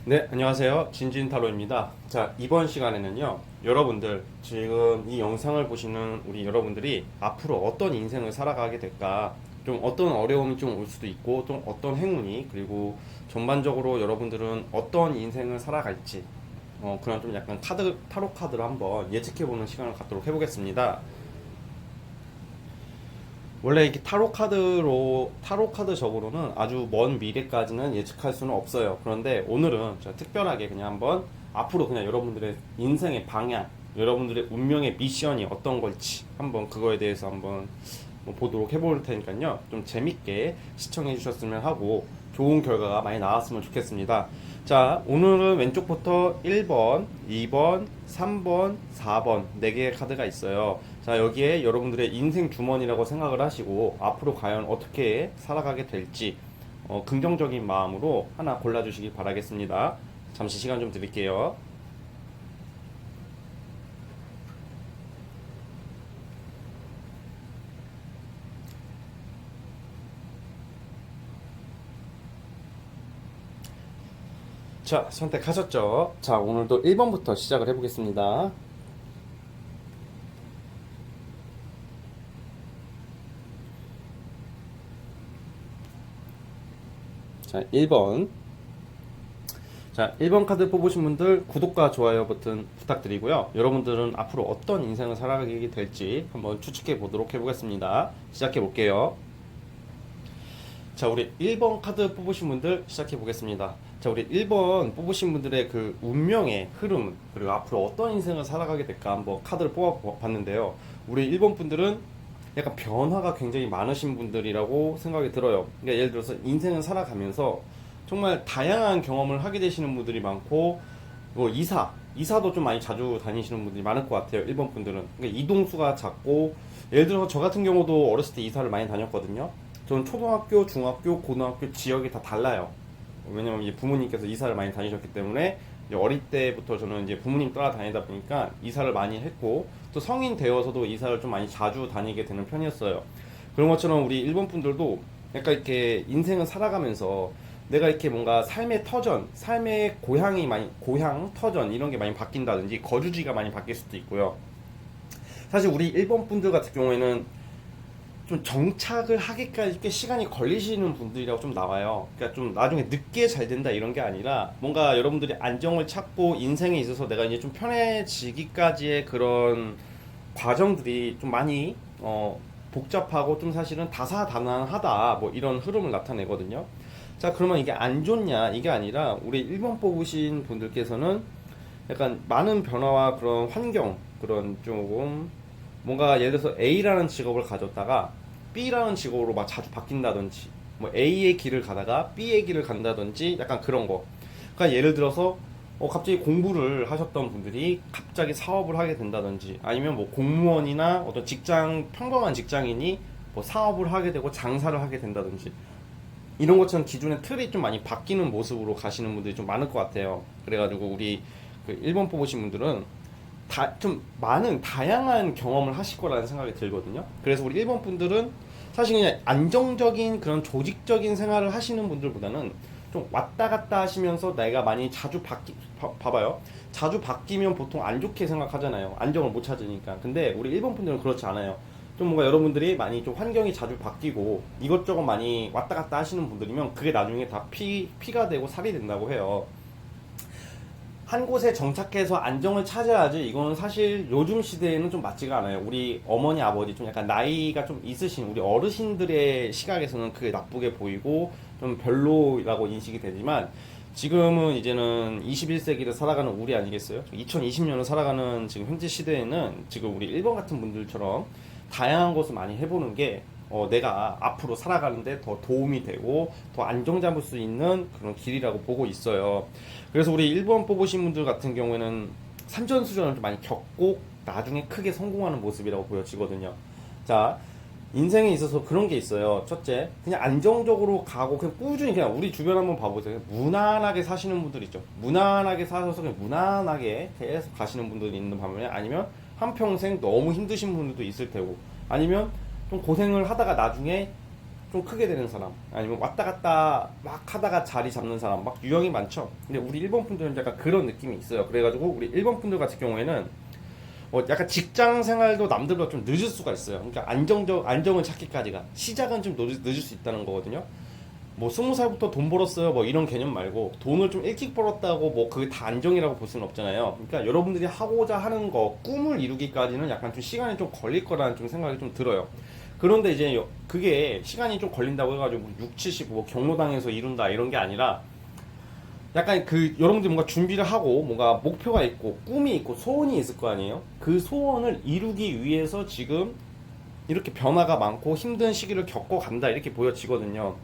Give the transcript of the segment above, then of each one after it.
네, 안녕하세요. 진진타로입니다. 자, 이번 시간에는요, 여러분들, 지금 이 영상을 보시는 우리 여러분들이 앞으로 어떤 인생을 살아가게 될까, 좀 어떤 어려움이 좀 올 수도 있고, 좀 어떤 행운이, 그리고 전반적으로 여러분들은 어떤 인생을 살아갈지, 그런 좀 약간 타로 카드를 한번 예측해보는 시간을 갖도록 해보겠습니다. 원래 이렇게 타로 카드적으로는 아주 먼 미래까지는 예측할 수는 없어요. 그런데 오늘은 제가 특별하게 그냥 한번 앞으로 그냥 여러분들의 인생의 방향, 여러분들의 운명의 미션이 어떤 걸지 한번 그거에 대해서 한번 보도록 해볼 테니까요. 좀 재밌게 시청해 주셨으면 하고 좋은 결과가 많이 나왔으면 좋겠습니다. 자, 오늘은 왼쪽부터 1번, 2번, 3번, 4번 4개의 카드가 있어요. 자, 여기에 여러분들의 인생 주머니라고 생각을 하시고 앞으로 과연 어떻게 살아가게 될지 긍정적인 마음으로 하나 골라주시기 바라겠습니다. 잠시 시간 좀 드릴게요. 자, 선택하셨죠? 자, 오늘도 1번부터 시작을 해보겠습니다. 자, 1번. 자, 1번 카드 뽑으신 분들 구독과 좋아요 버튼 부탁드리고요. 여러분들은 앞으로 어떤 인생을 살아가게 될지 한번 추측해 보도록 해보겠습니다. 시작해 볼게요. 자, 우리 1번 카드 뽑으신 분들 시작해 보겠습니다. 자, 우리 1번 뽑으신 분들의 그 운명의 흐름, 그리고 앞으로 어떤 인생을 살아가게 될까 한번 카드를 뽑아 봤는데요. 우리 1번 분들은 약간 변화가 굉장히 많으신 분들이라고 생각이 들어요. 그러니까 예를 들어서 인생을 살아가면서 정말 다양한 경험을 하게 되시는 분들이 많고, 뭐 이사도 좀 많이 자주 다니시는 분들이 많을 것 같아요. 1번 분들은. 그러니까 이동수가 작고, 예를 들어서 저 같은 경우도 어렸을 때 이사를 많이 다녔거든요. 저는 초등학교, 중학교, 고등학교 지역이 다 달라요. 왜냐면 이제 부모님께서 이사를 많이 다니셨기 때문에 이제 어릴 때부터 저는 이제 부모님 따라다니다 보니까 이사를 많이 했고, 또 성인 되어서도 이사를 좀 많이 자주 다니게 되는 편이었어요. 그런 것처럼 우리 일본 분들도 약간 이렇게 인생을 살아가면서 내가 이렇게 뭔가 삶의 터전, 삶의 고향 터전 이런 게 많이 바뀐다든지 거주지가 많이 바뀔 수도 있고요. 사실 우리 일본 분들 같은 경우에는 좀 정착을 하기까지 꽤 시간이 걸리시는 분들이라고 좀 나와요. 그러니까 좀 나중에 늦게 잘 된다 이런 게 아니라 뭔가 여러분들이 안정을 찾고 인생에 있어서 내가 이제 좀 편해지기까지의 그런 과정들이 좀 많이 복잡하고 좀 사실은 다사다난하다 뭐 이런 흐름을 나타내거든요. 자, 그러면 이게 안 좋냐 이게 아니라 우리 1번 뽑으신 분들께서는 약간 많은 변화와 그런 환경 그런 조금 뭔가 예를 들어서 A라는 직업을 가졌다가 B라는 직업으로 막 자주 바뀐다든지 뭐 A의 길을 가다가 B의 길을 간다든지 약간 그런 거. 그러니까 예를 들어서 갑자기 공부를 하셨던 분들이 갑자기 사업을 하게 된다든지 아니면 뭐 공무원이나 어떤 직장 평범한 직장인이 뭐 사업을 하게 되고 장사를 하게 된다든지 이런 것처럼 기존의 틀이 좀 많이 바뀌는 모습으로 가시는 분들이 좀 많을 것 같아요. 그래가지고 우리 그 1번 뽑으신 분들은 좀 많은 다양한 경험을 하실 거라는 생각이 들거든요. 그래서 우리 1번 분들은 사실 그냥 안정적인 그런 조직적인 생활을 하시는 분들보다는 좀 왔다 갔다 하시면서 내가 많이 봐봐요. 자주 바뀌면 보통 안 좋게 생각하잖아요. 안정을 못 찾으니까. 근데 우리 1번 분들은 그렇지 않아요. 좀 뭔가 여러분들이 많이 좀 환경이 자주 바뀌고 이것저것 많이 왔다 갔다 하시는 분들이면 그게 나중에 다 피가 되고 살이 된다고 해요. 한 곳에 정착해서 안정을 찾아야지 이거는 사실 요즘 시대에는 좀 맞지가 않아요. 우리 어머니 아버지 좀 약간 나이가 좀 있으신 우리 어르신들의 시각에서는 그게 나쁘게 보이고 좀 별로라고 인식이 되지만 지금은 이제는 21세기를 살아가는 우리 아니겠어요? 2020년을 살아가는 지금 현재 시대에는 지금 우리 1번 같은 분들처럼 다양한 것을 많이 해보는 게 내가 앞으로 살아가는데 더 도움이 되고 더 안정 잡을 수 있는 그런 길이라고 보고 있어요. 그래서 우리 1번 뽑으신 분들 같은 경우에는 산전수전을 좀 많이 겪고 나중에 크게 성공하는 모습이라고 보여지거든요. 자, 인생에 있어서 그런 게 있어요. 첫째, 그냥 안정적으로 가고 그냥 꾸준히 그냥 우리 주변 한번 봐보세요. 무난하게 사시는 분들 있죠. 무난하게 사셔서 그냥 무난하게 계속 가시는 분들이 있는 반면에 아니면 한평생 너무 힘드신 분들도 있을 테고 아니면 좀 고생을 하다가 나중에 좀 크게 되는 사람, 아니면 왔다 갔다 막 하다가 자리 잡는 사람, 막 유형이 많죠. 근데 우리 일본 분들은 약간 그런 느낌이 있어요. 그래가지고 우리 일본 분들 같은 경우에는 약간 직장 생활도 남들보다 좀 늦을 수가 있어요. 그러니까 안정을 찾기까지가 시작은 좀 늦을 수 있다는 거거든요. 뭐 20살부터 돈 벌었어요 뭐 이런 개념 말고, 돈을 좀 일찍 벌었다고 뭐 그게 다 안정이라고 볼 수는 없잖아요. 그러니까 여러분들이 하고자 하는 거, 꿈을 이루기까지는 약간 좀 시간이 좀 걸릴 거라는 좀 생각이 좀 들어요. 그런데 이제 그게 시간이 좀 걸린다고 해가지고 6, 75 경로당에서 이룬다 이런 게 아니라, 약간 그 여러분들이 뭔가 준비를 하고 뭔가 목표가 있고 꿈이 있고 소원이 있을 거 아니에요. 그 소원을 이루기 위해서 지금 이렇게 변화가 많고 힘든 시기를 겪어간다 이렇게 보여지거든요.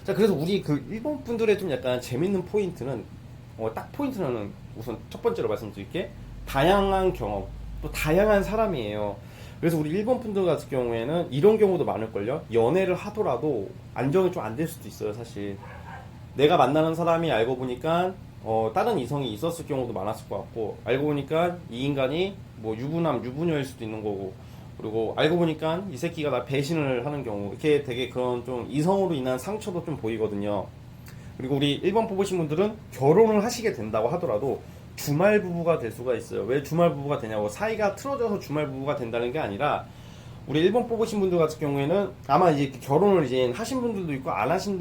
자, 그래서 우리 그 일본 분들의 좀 약간 재밌는 포인트는, 딱 포인트는 우선 첫 번째로 말씀드릴게, 다양한 경험, 또 다양한 사람이에요. 그래서 우리 일본 분들 같은 경우에는 이런 경우도 많을걸요. 연애를 하더라도 안정이 좀 안 될 수도 있어요, 사실. 내가 만나는 사람이 알고 보니까 다른 이성이 있었을 경우도 많았을 것 같고, 알고 보니까 이 인간이 뭐 유부남, 유부녀일 수도 있는 거고, 그리고 알고 보니까 이 새끼가 나 배신을 하는 경우, 이렇게 되게 그런 좀 이성으로 인한 상처도 좀 보이거든요. 그리고 우리 1번 뽑으신 분들은 결혼을 하시게 된다고 하더라도 주말 부부가 될 수가 있어요. 왜 주말 부부가 되냐고, 사이가 틀어져서 주말 부부가 된다는 게 아니라, 우리 1번 뽑으신 분들 같은 경우에는 아마 이제 결혼을 이제 하신 분들도 있고 안 하신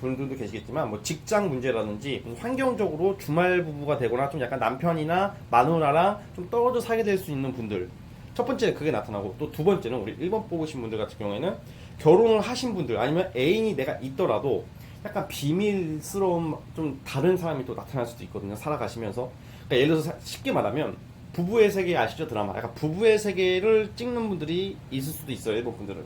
분들도 계시겠지만, 뭐 직장 문제라든지 환경적으로 주말 부부가 되거나 좀 약간 남편이나 마누라랑 좀 떨어져 살게 될 수 있는 분들, 첫 번째는 그게 나타나고, 또 두 번째는 우리 1번 뽑으신 분들 같은 경우에는 결혼을 하신 분들, 아니면 애인이 내가 있더라도 약간 비밀스러운 좀 다른 사람이 또 나타날 수도 있거든요, 살아가시면서. 그러니까 예를 들어서 쉽게 말하면 부부의 세계 아시죠? 드라마. 약간 부부의 세계를 찍는 분들이 있을 수도 있어요, 일본 분들은.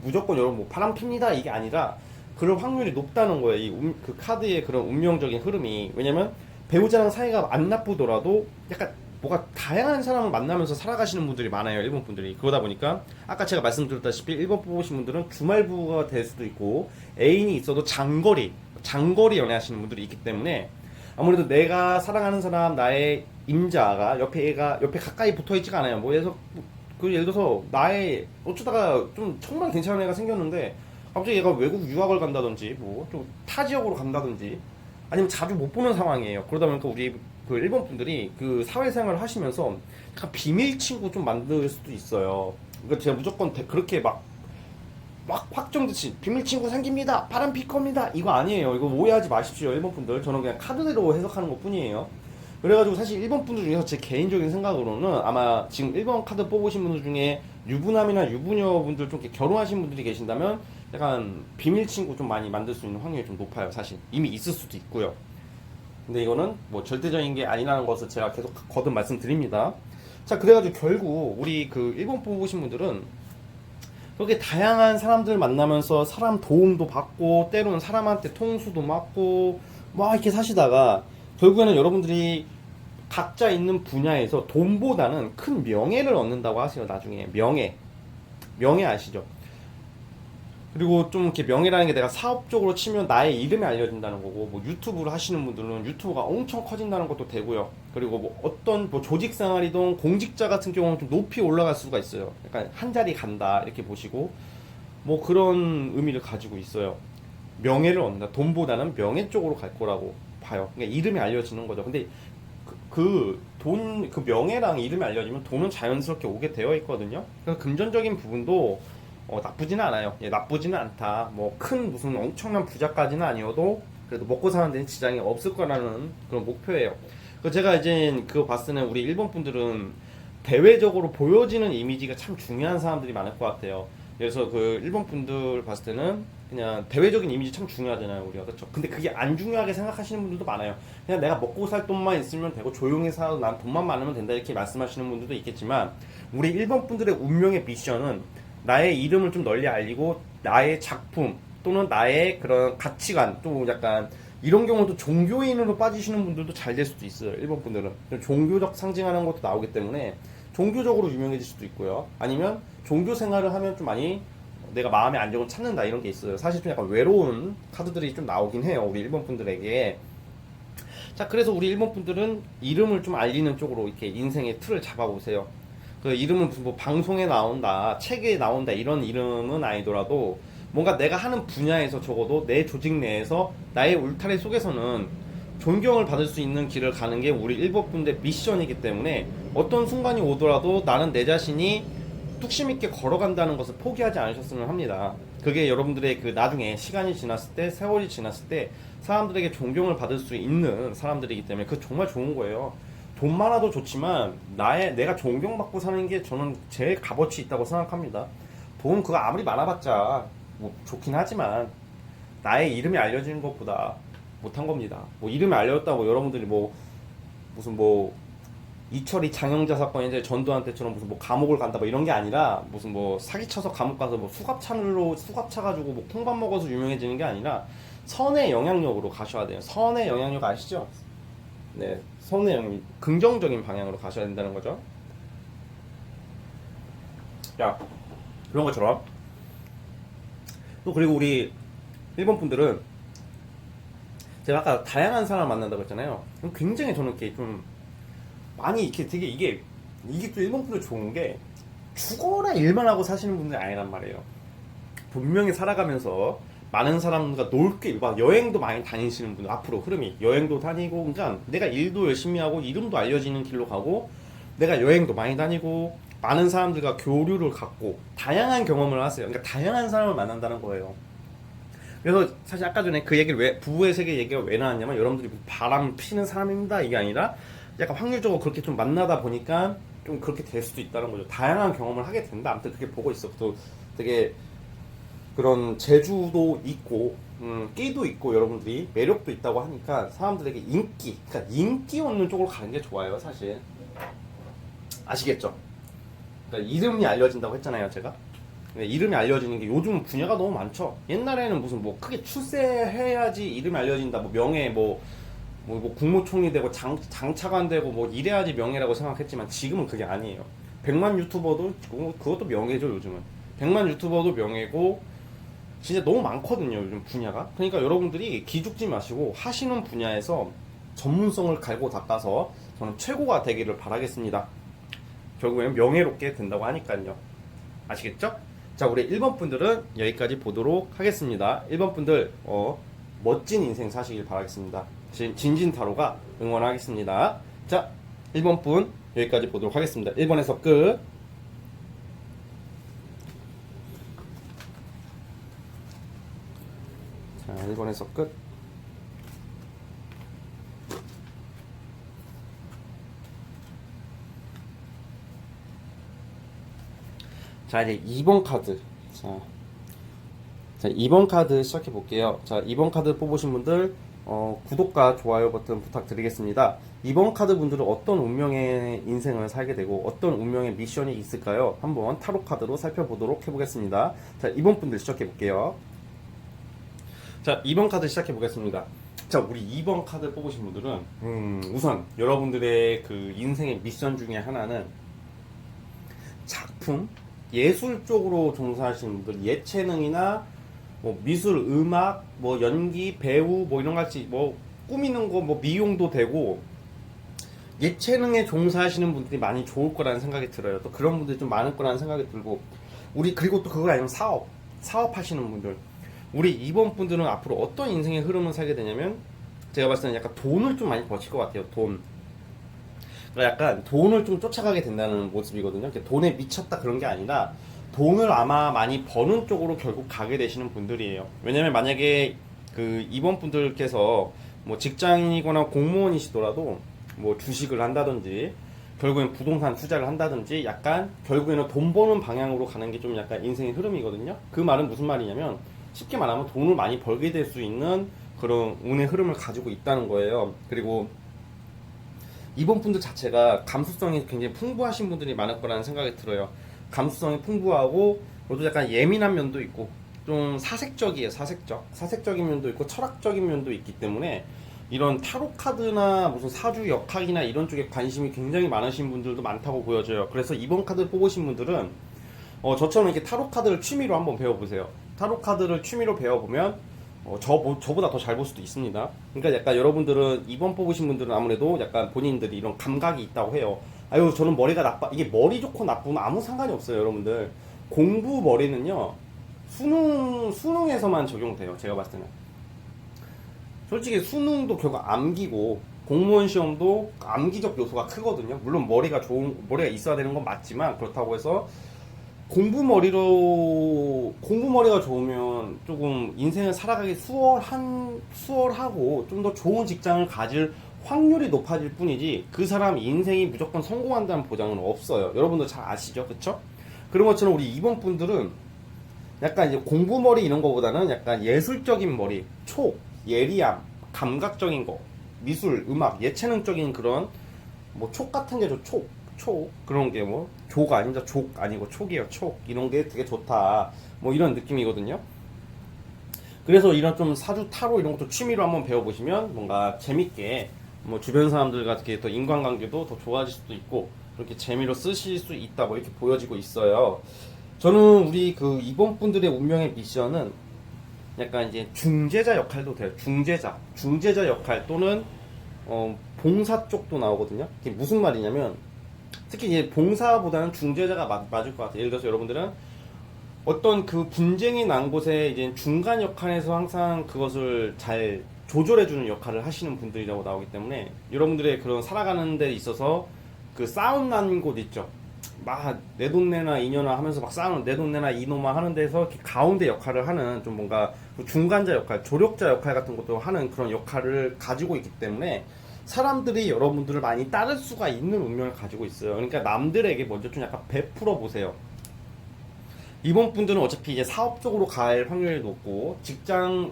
무조건 여러분 뭐 바람 핍니다 이게 아니라, 그럴 확률이 높다는 거예요, 그 카드의 그런 운명적인 흐름이. 왜냐면 배우자랑 사이가 안 나쁘더라도 약간 뭐가 다양한 사람을 만나면서 살아가시는 분들이 많아요, 일본 분들이. 그러다 보니까 아까 제가 말씀드렸다시피 일본 뽑으신 분들은 주말 부부가 될 수도 있고, 애인이 있어도 장거리 연애하시는 분들이 있기 때문에, 아무래도 내가 사랑하는 사람, 나의 임자가 옆에 가까이 붙어 있지가 않아요. 뭐 예를 들어서 나의 어쩌다가 좀 정말 괜찮은 애가 생겼는데 갑자기 얘가 외국 유학을 간다든지 뭐 좀 타 지역으로 간다든지, 아니면 자주 못 보는 상황이에요. 그러다 보니까 우리 그 일본 분들이 그 사회생활을 하시면서 약간 비밀 친구 좀 만들 수도 있어요. 그러니까 제가 무조건 그렇게 막 확정듯이 비밀 친구 생깁니다, 바람 피커입니다, 이거 아니에요. 이거 오해하지 마십시오, 일본 분들. 저는 그냥 카드대로 해석하는 것 뿐이에요. 그래가지고 사실 일본 분들 중에서 제 개인적인 생각으로는, 아마 지금 1번 카드 뽑으신 분들 중에 유부남이나 유부녀 분들 좀 이렇게 결혼하신 분들이 계신다면 약간 비밀 친구 좀 많이 만들 수 있는 확률이 좀 높아요. 사실 이미 있을 수도 있고요. 근데 이거는 뭐 절대적인 게 아니라는 것을 제가 계속 거듭 말씀드립니다. 자, 그래가지고 결국 우리 그 일본 뽑으신 분들은 그렇게 다양한 사람들 만나면서 사람 도움도 받고, 때로는 사람한테 통수도 맞고 막 이렇게 사시다가 결국에는 여러분들이 각자 있는 분야에서 돈보다는 큰 명예를 얻는다고 하세요. 나중에 명예 아시죠? 그리고 좀 이렇게 명예라는 게, 내가 사업적으로 치면 나의 이름이 알려진다는 거고, 뭐 유튜브를 하시는 분들은 유튜브가 엄청 커진다는 것도 되고요. 그리고 뭐 어떤 뭐 조직 생활이든 공직자 같은 경우는 좀 높이 올라갈 수가 있어요. 약간 한 자리 간다 이렇게 보시고, 뭐 그런 의미를 가지고 있어요. 명예를 얻는다. 돈보다는 명예 쪽으로 갈 거라고 봐요. 그러니까 이름이 알려지는 거죠. 근데 그 명예랑 이름이 알려지면 돈은 자연스럽게 오게 되어 있거든요. 그래서 금전적인 부분도 나쁘지는 않아요. 예, 나쁘지는 않다. 뭐 큰 무슨 엄청난 부자까지는 아니어도 그래도 먹고 사는 데는 지장이 없을 거라는 그런 목표예요. 그 제가 이제 그거 봤을 때는 우리 일본 분들은 대외적으로 보여지는 이미지가 참 중요한 사람들이 많을 것 같아요. 그래서 그 일본 분들 봤을 때는 그냥 대외적인 이미지 참 중요하잖아요, 우리가. 그렇죠? 근데 그게 안 중요하게 생각하시는 분들도 많아요. 그냥 내가 먹고 살 돈만 있으면 되고 조용히 살아도 난 돈만 많으면 된다 이렇게 말씀하시는 분들도 있겠지만, 우리 일본 분들의 운명의 미션은 나의 이름을 좀 널리 알리고, 나의 작품 또는 나의 그런 가치관, 또 약간 이런 경우도 종교인으로 빠지시는 분들도 잘 될 수도 있어요. 일본 분들은 종교적 상징하는 것도 나오기 때문에 종교적으로 유명해질 수도 있고요. 아니면 종교 생활을 하면 좀 많이 내가 마음의 안정을 찾는다 이런 게 있어요. 사실 좀 약간 외로운 카드들이 좀 나오긴 해요, 우리 일본 분들에게. 자, 그래서 우리 일본 분들은 이름을 좀 알리는 쪽으로 이렇게 인생의 틀을 잡아보세요. 그 이름은 무슨 뭐 방송에 나온다, 책에 나온다 이런 이름은 아니더라도 뭔가 내가 하는 분야에서 적어도 내 조직 내에서 나의 울타리 속에서는 존경을 받을 수 있는 길을 가는 게 우리 1번분들의 미션이기 때문에 어떤 순간이 오더라도 나는 내 자신이 뚝심 있게 걸어간다는 것을 포기하지 않으셨으면 합니다. 그게 여러분들의 그 나중에 시간이 지났을 때, 세월이 지났을 때 사람들에게 존경을 받을 수 있는 사람들이기 때문에 그거 정말 좋은 거예요. 돈 많아도 좋지만 내가 존경받고 사는 게 저는 제일 값어치 있다고 생각합니다. 돈 그거 아무리 많아봤자 뭐 좋긴 하지만 나의 이름이 알려지는 것보다 못한 겁니다. 뭐 이름이 알려졌다고 여러분들이 뭐 무슨 뭐 이철이 장영자 사건에 이제 전두환 때처럼 무슨 뭐 감옥을 간다 뭐 이런 게 아니라 무슨 뭐 사기쳐서 감옥 가서 뭐 수갑 차가지고 뭐 콩밥 먹어서 유명해지는 게 아니라 선의 영향력으로 가셔야 돼요. 선의 영향력 아시죠? 네, 선의 영향, 긍정적인 방향으로 가셔야 된다는 거죠. 야, 그런 것처럼 또 그리고 우리 일본 분들은 제가 아까 다양한 사람 만난다고 했잖아요. 굉장히 저는 이렇게 좀 많이 이렇게 되게 이게 또 일본 분들 좋은 게 죽어라 일만 하고 사시는 분들이 아니란 말이에요. 분명히 살아가면서 많은 사람들과 놀게 막 여행도 많이 다니시는 분들, 앞으로 흐름이 여행도 다니고, 그러니까 내가 일도 열심히 하고 이름도 알려지는 길로 가고, 내가 여행도 많이 다니고 많은 사람들과 교류를 갖고 다양한 경험을 하세요. 그러니까 다양한 사람을 만난다는 거예요. 그래서 사실 아까 전에 그 얘기를 왜 부부의 세계 얘기가 왜 나왔냐면, 여러분들이 바람 피는 사람입니다 이게 아니라 약간 확률적으로 그렇게 좀 만나다 보니까 좀 그렇게 될 수도 있다는 거죠. 다양한 경험을 하게 된다. 아무튼 그게 보고 있어. 또 되게 그런 재주도 있고 끼도 있고 여러분들이 매력도 있다고 하니까 사람들에게 그러니까 인기 얻는 쪽으로 가는 게 좋아요. 사실 아시겠죠? 그러니까 이름이 알려진다고 했잖아요, 제가. 이름이 알려지는 게 요즘 분야가 너무 많죠. 옛날에는 무슨 뭐 크게 출세해야지 이름이 알려진다, 뭐 명예, 뭐 국무총리 되고 장차관 되고 뭐 이래야지 명예라고 생각했지만 지금은 그게 아니에요. 100만 유튜버도 그것도 명예죠. 요즘은 100만 유튜버도 명예고 진짜 너무 많거든요, 요즘 분야가. 그러니까 여러분들이 기죽지 마시고 하시는 분야에서 전문성을 갈고 닦아서 저는 최고가 되기를 바라겠습니다. 결국엔 명예롭게 된다고 하니까요. 아시겠죠? 자, 우리 1번 분들은 여기까지 보도록 하겠습니다. 1번 분들 멋진 인생 사시길 바라겠습니다. 진진타로가 응원하겠습니다. 자, 1번 분 여기까지 보도록 하겠습니다. 1번에서 끝. 자, 1번에서 끝. 자, 이제 2번 카드. 자, 2번 카드 시작해 볼게요. 자, 2번 카드 뽑으신 분들 구독과 좋아요 버튼 부탁드리겠습니다. 2번 카드 분들은 어떤 운명의 인생을 살게 되고 어떤 운명의 미션이 있을까요? 한번 타로 카드로 살펴보도록 해보겠습니다. 자, 2번 분들 시작해 볼게요. 자, 2번 카드 시작해 보겠습니다. 자, 우리 2번 카드 뽑으신 분들은 우선 여러분들의 그 인생의 미션 중에 하나는 작품, 예술 쪽으로 종사하시는 분들, 예체능이나 뭐 미술, 음악, 뭐 연기, 배우, 뭐 이런 같이 뭐 꾸미는 거, 뭐 미용도 되고 예체능에 종사하시는 분들이 많이 좋을 거라는 생각이 들어요. 또 그런 분들이 좀 많을 거라는 생각이 들고, 그리고 또 그거 아니면 사업하시는 분들, 우리 2번 분들은 앞으로 어떤 인생의 흐름을 살게 되냐면, 제가 봤을 때는 약간 돈을 좀 많이 버실 것 같아요. 그러니까 약간 돈을 좀 쫓아가게 된다는 모습이거든요. 돈에 미쳤다 그런 게 아니라 돈을 아마 많이 버는 쪽으로 결국 가게 되시는 분들이에요. 왜냐면 만약에 그 2번 분들께서 뭐 직장인이거나 공무원이시더라도 뭐 주식을 한다든지 결국엔 부동산 투자를 한다든지 약간 결국에는 돈 버는 방향으로 가는 게 좀 약간 인생의 흐름이거든요. 그 말은 무슨 말이냐면, 쉽게 말하면 돈을 많이 벌게 될 수 있는 그런 운의 흐름을 가지고 있다는 거예요. 그리고 이번 분들 자체가 감수성이 굉장히 풍부하신 분들이 많을 거라는 생각이 들어요. 감수성이 풍부하고, 그래도 약간 예민한 면도 있고, 좀 사색적이에요. 사색적인 면도 있고, 철학적인 면도 있기 때문에, 이런 타로 카드나 무슨 사주 역학이나 이런 쪽에 관심이 굉장히 많으신 분들도 많다고 보여져요. 그래서 이번 카드 뽑으신 분들은, 저처럼 이렇게 타로 카드를 취미로 한번 배워보세요. 타로 카드를 취미로 배워보면, 저보다 더 잘 볼 수도 있습니다. 그러니까 약간 여러분들은 2번 뽑으신 분들은 아무래도 약간 본인들이 이런 감각이 있다고 해요. 아유, 저는 머리가 나빠. 이게 머리 좋고 나쁘면 아무 상관이 없어요, 여러분들. 공부 머리는요, 수능에서만 적용돼요. 제가 봤을 때는. 솔직히 수능도 결국 암기고 공무원 시험도 암기적 요소가 크거든요. 물론 머리가 있어야 되는 건 맞지만 그렇다고 해서 공부 머리가 좋으면 조금 인생을 살아가기 수월하고 좀 더 좋은 직장을 가질 확률이 높아질 뿐이지 그 사람 인생이 무조건 성공한다는 보장은 없어요. 여러분도 잘 아시죠? 그쵸? 그런 것처럼 우리 이번 분들은 약간 이제 공부 머리 이런 거보다는 약간 예술적인 머리, 예리함, 감각적인 거, 미술, 음악, 예체능적인 그런 뭐 촉 같은 게 그런 게 뭐 족 아닙니다. 족 아니고 촉이에요. 촉 이런 게 되게 좋다. 뭐 이런 느낌이거든요. 그래서 이런 좀 사주 타로 이런 것도 취미로 한번 배워보시면 뭔가 재밌게 뭐 주변 사람들과 이렇게 더 인간관계도 더 좋아질 수도 있고 그렇게 재미로 쓰실 수 있다 뭐 이렇게 보여지고 있어요. 저는 우리 그 이번 분들의 운명의 미션은 약간 이제 중재자 역할도 돼요. 중재자 역할 또는 봉사 쪽도 나오거든요. 이게 무슨 말이냐면 특히 이제 봉사보다는 중재자가 맞을 것 같아요. 예를 들어서 여러분들은 어떤 그 분쟁이 난 곳에 이제 중간 역할에서 항상 그것을 잘 조절해주는 역할을 하시는 분들이라고 나오기 때문에 여러분들의 그런 살아가는 데 있어서 그 싸움 난 곳 있죠. 막 내 돈 내나 이년아 하면서 막 싸우는 내 돈 내나 이놈아 하는 데서 이렇게 가운데 역할을 하는 좀 뭔가 중간자 역할, 조력자 역할 같은 것도 하는 그런 역할을 가지고 있기 때문에 사람들이 여러분들을 많이 따를 수가 있는 운명을 가지고 있어요. 그러니까 남들에게 먼저 좀 약간 베풀어 보세요. 이번 분들은 어차피 이제 사업 쪽으로 갈 확률이 높고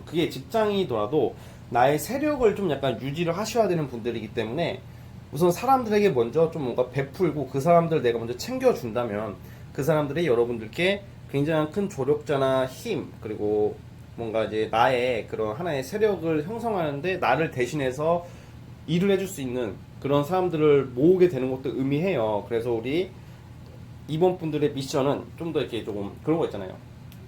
그게 직장이더라도 나의 세력을 좀 약간 유지를 하셔야 되는 분들이기 때문에 우선 사람들에게 먼저 좀 뭔가 베풀고 그 사람들 내가 먼저 챙겨준다면 그 사람들이 여러분들께 굉장히 큰 조력자나 힘 그리고 뭔가 이제 나의 그런 하나의 세력을 형성하는데 나를 대신해서 일을 해줄 수 있는 그런 사람들을 모으게 되는 것도 의미해요. 그래서 우리 이번 분들의 미션은 좀 더 이렇게 조금 그런 거 있잖아요.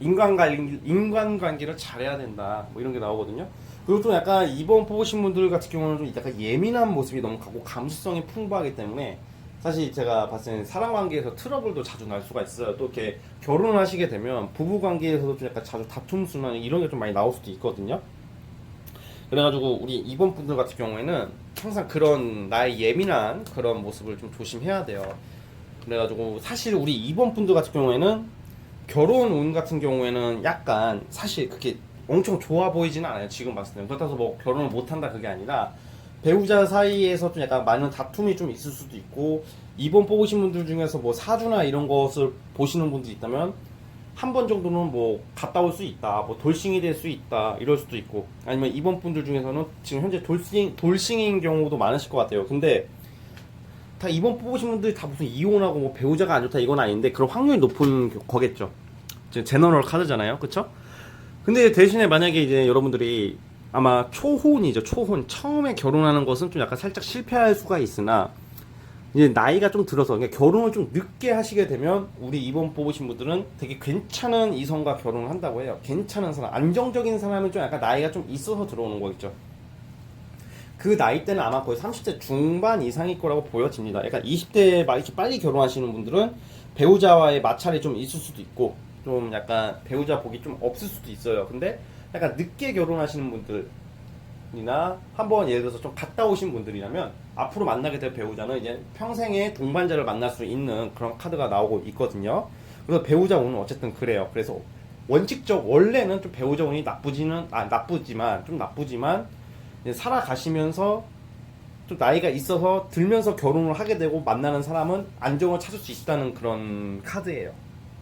인간관계를 잘해야 된다. 뭐 이런 게 나오거든요. 그리고 좀 약간 이번 뽑으신 분들 같은 경우는 좀 약간 예민한 모습이 너무 가고 감수성이 풍부하기 때문에 사실 제가 봤을 때는 사랑관계에서 트러블도 자주 날 수가 있어요. 또 이렇게 결혼을 하시게 되면 부부관계에서도 좀 약간 자주 다툼 순환 이런 게 좀 많이 나올 수도 있거든요. 그래가지고 우리 이번 분들 같은 경우에는 항상 그런 나의 예민한 그런 모습을 좀 조심해야 돼요. 그래가지고 사실 우리 이번 분들 같은 경우에는 결혼 운 같은 경우에는 약간 사실 그렇게 엄청 좋아 보이지는 않아요. 지금 봤을 때는. 그렇다고 뭐 결혼을 못한다 그게 아니라 배우자 사이에서 좀 약간 많은 다툼이 좀 있을 수도 있고 이번 뽑으신 분들 중에서 뭐 사주나 이런 것을 보시는 분들이 있다면 한 번 정도는 뭐 갔다 올 수 있다, 뭐 돌싱이 될 수 있다 이럴 수도 있고 아니면 이번 분들 중에서는 지금 현재 돌싱인 경우도 많으실 것 같아요. 근데 다 이번 뽑으신 분들이 다 무슨 이혼하고 뭐 배우자가 안 좋다 이건 아닌데 그런 확률이 높은 거겠죠. 지금 제너럴 카드잖아요, 그쵸? 근데 대신에 만약에 이제 여러분들이 아마 초혼이죠, 초혼 처음에 결혼하는 것은 좀 약간 살짝 실패할 수가 있으나 이제 나이가 좀 들어서 그러니까 결혼을 좀 늦게 하시게 되면 우리 이번 뽑으신 분들은 되게 괜찮은 이성과 결혼을 한다고 해요. 괜찮은 사람, 안정적인 사람은 좀 약간 나이가 좀 있어서 들어오는 거겠죠. 그 나이 때는 아마 거의 30대 중반 이상일 거라고 보여집니다. 약간 20대 막 이렇게 빨리 결혼하시는 분들은 배우자와의 마찰이 좀 있을 수도 있고 좀 약간 배우자 복이 좀 없을 수도 있어요. 근데 약간 늦게 결혼하시는 분들이나 한번 예를 들어서 좀 갔다 오신 분들이라면 앞으로 만나게 될 배우자는 이제 평생의 동반자를 만날 수 있는 그런 카드가 나오고 있거든요. 그래서 배우자 운은 어쨌든 그래요. 그래서 원래는 좀 배우자 운이 나쁘지만 이제 살아가시면서 좀 나이가 있어서 들면서 결혼을 하게 되고 만나는 사람은 안정을 찾을 수 있다는 그런 카드예요.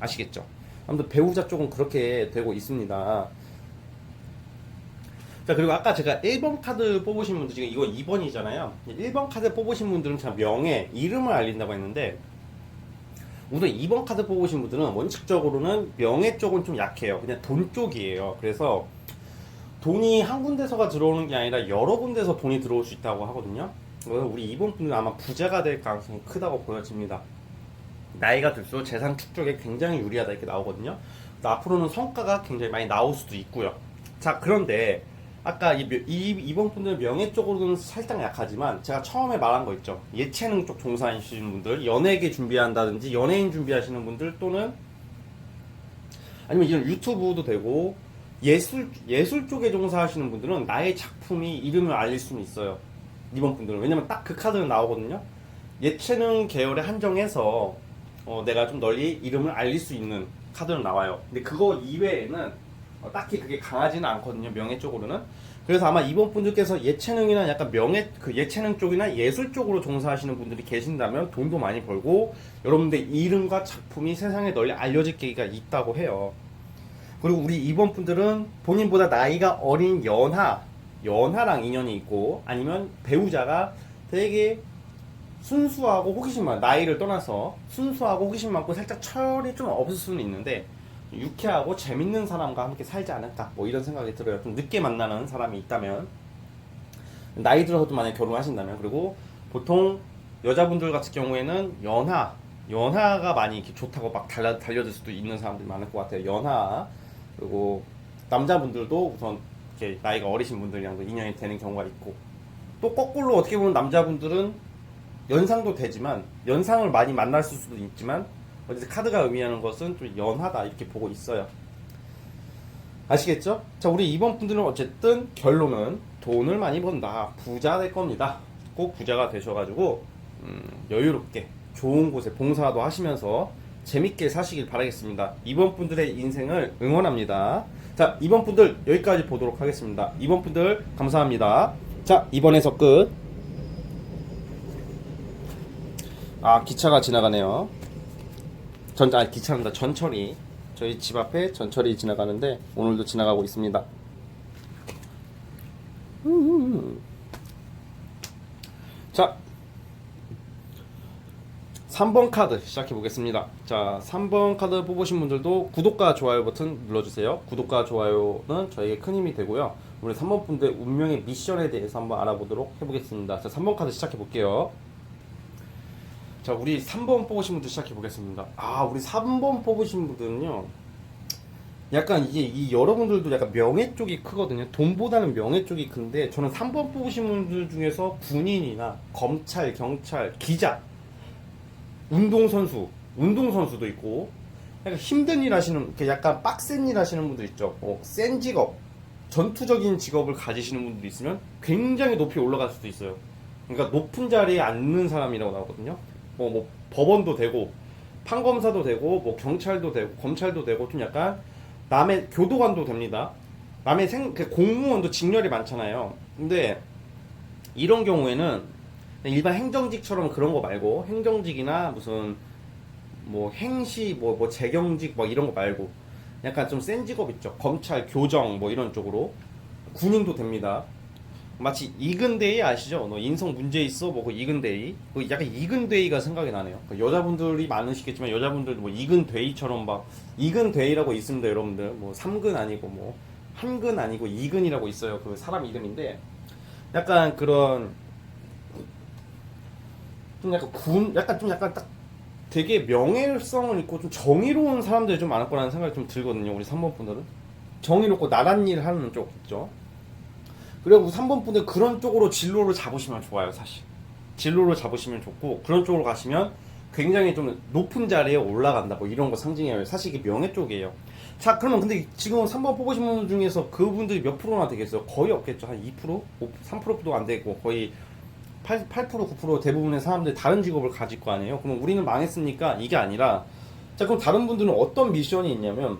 아시겠죠? 아무튼 배우자 쪽은 그렇게 되고 있습니다. 자, 그리고 아까 제가 1번 카드 뽑으신 분들 지금 이거 2번이잖아요. 1번 카드 뽑으신 분들은 제가 이름을 알린다고 했는데 우선 2번 카드 뽑으신 분들은 원칙적으로는 명예 쪽은 좀 약해요. 그냥 돈 쪽이에요. 그래서 돈이 한 군데서가 들어오는 게 아니라 여러 군데서 돈이 들어올 수 있다고 하거든요. 그래서 우리 이번 분은 아마 부자가 될 가능성이 크다고 보여집니다. 나이가 들수록 재산 축적에 굉장히 유리하다 이렇게 나오거든요. 앞으로는 성과가 굉장히 많이 나올 수도 있고요. 자, 그런데 아까 이번 분들 명예 쪽으로는 살짝 약하지만 제가 처음에 말한 거 있죠. 예체능 쪽 종사하시는 분들, 연예계 준비한다든지 연예인 준비하시는 분들 또는 아니면 이런 유튜브도 되고 예술 쪽에 종사하시는 분들은 나의 작품이 이름을 알릴 수는 있어요. 이번 분들은. 왜냐면 딱 그 카드는 나오거든요. 예체능 계열에 한정해서 내가 좀 널리 이름을 알릴 수 있는 카드는 나와요. 근데 그거 이외에는 딱히 그게 강하지는 않거든요. 명예 쪽으로는. 그래서 아마 이번 분들께서 예체능이나 약간 그 예체능 쪽이나 예술 쪽으로 종사하시는 분들이 계신다면 돈도 많이 벌고 여러분들 이름과 작품이 세상에 널리 알려질 계기가 있다고 해요. 그리고 우리 이번 분들은 본인보다 나이가 어린 연하랑 인연이 있고 아니면 배우자가 되게 순수하고 호기심 많아. 나이를 떠나서 순수하고 호기심 많고 살짝 철이 좀 없을 수는 있는데 유쾌하고 재밌는 사람과 함께 살지 않을까 뭐 이런 생각이 들어요. 좀 늦게 만나는 사람이 있다면, 나이 들어서도 만약에 결혼하신다면. 그리고 보통 여자분들 같은 경우에는 연하가 많이 이렇게 좋다고 막 달려들 수도 있는 사람들이 많을 것 같아요. 연하. 그리고 남자분들도 우선 이렇게 나이가 어리신 분들이랑도 인연이 되는 경우가 있고, 또 거꾸로 어떻게 보면 남자분들은 연상도 되지만 연상을 많이 만날 수도 있지만 어쨌든 카드가 의미하는 것은 좀 연하다 이렇게 보고 있어요. 아시겠죠? 자, 우리 이번 분들은 어쨌든 결론은 돈을 많이 번다, 부자 될 겁니다. 꼭 부자가 되셔가지고 여유롭게 좋은 곳에 봉사도 하시면서 재밌게 사시길 바라겠습니다. 이번 분들의 인생을 응원합니다. 자, 이번 분들 여기까지 보도록 하겠습니다. 이번 분들 감사합니다. 자, 이번에서 끝. 기차가 지나가네요. 기차입니다. 전철이. 저희 집 앞에 전철이 지나가는데 오늘도 지나가고 있습니다. 자, 3번 카드 시작해 보겠습니다. 자, 3번 카드 뽑으신 분들도 구독과 좋아요 버튼 눌러주세요. 구독과 좋아요는 저에게 큰 힘이 되고요. 우리 3번 분들의 운명의 미션에 대해서 한번 알아보도록 해보겠습니다. 자, 3번 카드 시작해 볼게요. 자, 우리 3번 뽑으신 분들 시작해 보겠습니다. 우리 3번 뽑으신 분들은요, 약간 이 여러분들도 약간 명예 쪽이 크거든요. 돈보다는 명예 쪽이 큰데, 저는 3번 뽑으신 분들 중에서 군인이나 검찰, 경찰, 기자, 운동선수도 있고, 약간 힘든 일 하시는, 약간 빡센 일 하시는 분들 있죠. 센 직업, 전투적인 직업을 가지시는 분들이 있으면 굉장히 높이 올라갈 수도 있어요. 그러니까 높은 자리에 앉는 사람이라고 나오거든요. 뭐 법원도 되고 판검사도 되고 뭐 경찰도 되고 검찰도 되고 좀 약간 남의 교도관도 됩니다. 남의 공무원도 직렬이 많잖아요. 근데 이런 경우에는 일반 행정직처럼 그런 거 말고, 행정직이나 무슨 뭐 행시 뭐 재경직 뭐 이런 거 말고 약간 좀 센 직업 있죠. 검찰, 교정 뭐 이런 쪽으로. 군인도 됩니다. 마치 이근데이 아시죠? 너 인성 문제 있어? 뭐 그 이근데이, 그 약간 이근데이가 생각이 나네요. 여자분들이 많으시겠지만 여자분들도 뭐 이근데이처럼 막 이근데이라고 있습니다, 여러분들. 뭐 3근 아니고 뭐 한근 아니고 이근이라고 있어요. 그 사람 이름인데 약간 그런 좀 약간 딱 되게 명예성을 있고 좀 정의로운 사람들이 좀 많을 거라는 생각이 좀 들거든요. 우리 3번 분들은 정의롭고 나란 일 하는 쪽 있죠. 그리고 3번 분들 그런 쪽으로 진로를 잡으시면 좋아요. 사실 진로를 잡으시면 좋고, 그런 쪽으로 가시면 굉장히 좀 높은 자리에 올라간다 뭐 이런 거 상징해요. 사실 이게 명예 쪽이에요. 자, 그러면 근데 지금 3번 뽑으신 분 중에서 그분들이 몇 프로나 되겠어요? 거의 없겠죠. 한 2%? 3%도 안 되고 거의 8%, 9% 대부분의 사람들이 다른 직업을 가질 거 아니에요. 그럼 우리는 망했으니까 이게 아니라, 자, 그럼 다른 분들은 어떤 미션이 있냐면,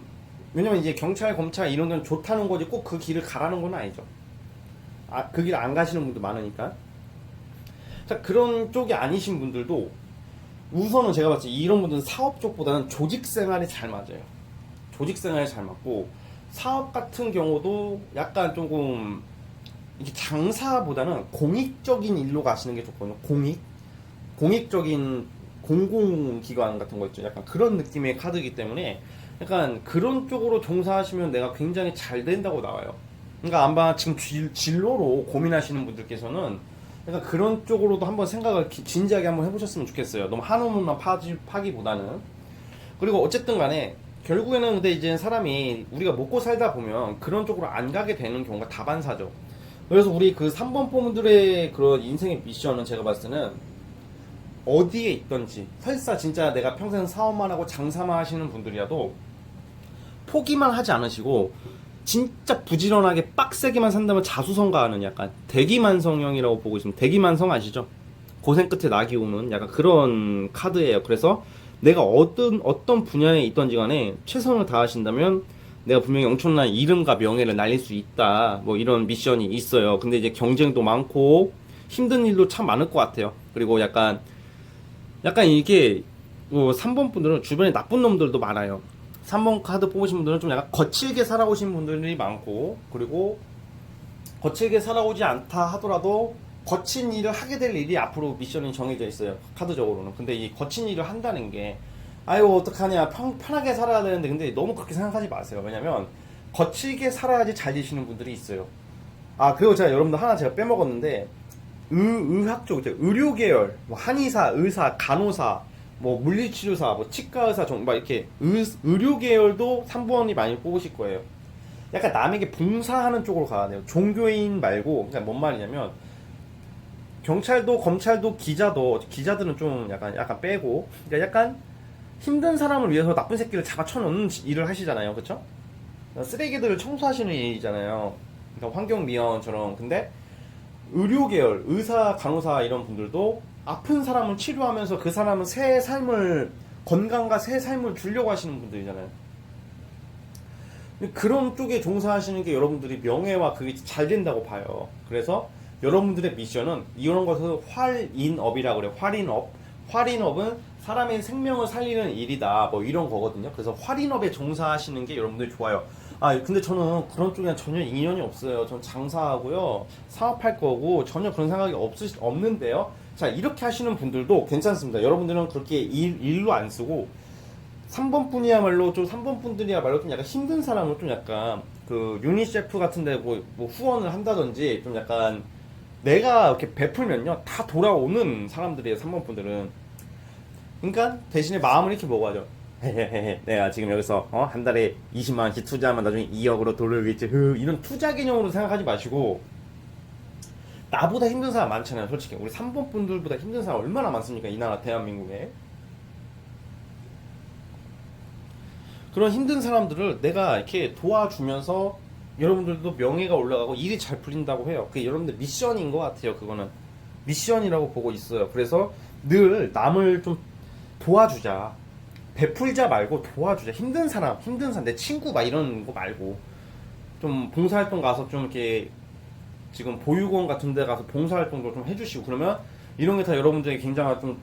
왜냐면 이제 경찰, 검찰 이런 건 좋다는 거지 꼭 그 길을 가라는 건 아니죠. 그 길 안 가시는 분도 많으니까. 자, 그런 쪽이 아니신 분들도 우선은 제가 봤을 때 이런 분들은 사업 쪽보다는 조직 생활이 잘 맞아요. 조직 생활이 잘 맞고, 사업 같은 경우도 약간 조금 이게 장사보다는 공익적인 일로 가시는 게 좋거든요. 공익적인 공공기관 같은 거 있죠. 약간 그런 느낌의 카드이기 때문에 약간 그런 쪽으로 종사하시면 내가 굉장히 잘 된다고 나와요. 그러니까 아마 지금 진로로 고민하시는 분들께서는 약간 그런 쪽으로도 한번 생각을 진지하게 한번 해보셨으면 좋겠어요. 너무 한우물만 파기보다는. 그리고 어쨌든 간에 결국에는 근데 이제 사람이 우리가 먹고 살다 보면 그런 쪽으로 안 가게 되는 경우가 다반사죠. 그래서 우리 그 3번 분들의 그런 인생의 미션은 제가 봤을 때는 어디에 있던지, 설사 진짜 내가 평생 사업만 하고 장사만 하시는 분들이라도 포기만 하지 않으시고 진짜 부지런하게 빡세게만 산다면 자수성가하는 약간 대기만성형이라고 보고 있습니다. 대기만성 아시죠? 고생 끝에 낙이 오는 약간 그런 카드예요. 그래서 내가 어떤 분야에 있던지 간에 최선을 다하신다면 내가 분명히 엄청난 이름과 명예를 날릴 수 있다. 뭐 이런 미션이 있어요. 근데 이제 경쟁도 많고 힘든 일도 참 많을 것 같아요. 그리고 약간 이게 3번 분들은 주변에 나쁜 놈들도 많아요. 3번 카드 뽑으신 분들은 좀 약간 거칠게 살아오신 분들이 많고, 그리고 거칠게 살아오지 않다 하더라도 거친 일을 하게 될 일이 앞으로 미션이 정해져 있어요. 카드적으로는. 근데 이 거친 일을 한다는 게 아유 어떡하냐 편하게 살아야 되는데, 근데 너무 그렇게 생각하지 마세요. 왜냐면 거칠게 살아야지 잘 되시는 분들이 있어요. 아 그리고 제가 여러분들 하나 제가 빼먹었는데, 의학 쪽, 의료 계열, 뭐 한의사, 의사, 간호사, 뭐 물리치료사, 뭐 치과의사, 막 이렇게 의료 계열도 3번이 많이 뽑으실 거예요. 약간 남에게 봉사하는 쪽으로 가야 돼요. 종교인 말고. 그러니까 뭔 말이냐면 경찰도, 검찰도, 기자들은 좀 약간 빼고, 그러니까 약간 힘든 사람을 위해서 나쁜 새끼를 잡아쳐놓는 일을 하시잖아요, 그쵸? 쓰레기들을 청소하시는 일이잖아요. 그러니까 환경미화원처럼. 근데 의료 계열, 의사, 간호사 이런 분들도 아픈 사람을 치료하면서 그 사람은 새 삶을, 건강과 새 삶을 주려고 하시는 분들이잖아요. 그런 쪽에 종사하시는 게 여러분들이 명예와 그게 잘 된다고 봐요. 그래서 여러분들의 미션은 이런 것을 활인업이라고 그래요. 활인업은 사람의 생명을 살리는 일이다. 뭐 이런 거거든요. 그래서 활인업에 종사하시는 게 여러분들이 좋아요. 아 근데 저는 그런 쪽이랑 전혀 인연이 없어요. 전 장사하고요, 사업할 거고 전혀 그런 생각이 없는데요. 자, 이렇게 하시는 분들도 괜찮습니다. 여러분들은 그렇게 일로 안 쓰고 3번 분이야말로 좀 3번 분들이야말로 좀 약간 힘든 사람을 좀 약간 그 유니세프 같은데 뭐 후원을 한다든지 좀 약간 내가 이렇게 베풀면요 다 돌아오는 사람들이에요. 3번 분들은. 그러니까 대신에 마음을 이렇게 먹어야죠. 헤헤헤, 내가 지금 여기서 한 달에 20만 원씩 투자하면 나중에 2억으로 돌려오겠지. 이런 투자 개념으로 생각하지 마시고, 나보다 힘든 사람 많잖아요. 솔직히 우리 3번 분들보다 힘든 사람 얼마나 많습니까, 이 나라 대한민국에. 그런 힘든 사람들을 내가 이렇게 도와주면서 여러분들도 명예가 올라가고 일이 잘 풀린다고 해요. 그게 여러분들 미션인 것 같아요. 그거는 미션이라고 보고 있어요. 그래서 늘 남을 좀 도와주자, 베풀자 말고 도와주자. 힘든 사람, 내 친구 막 이런 거 말고 좀 봉사활동 가서 좀 이렇게 지금 보육원 같은 데 가서 봉사활동도 좀 해주시고, 그러면 이런 게 다 여러분들에게 굉장한 좀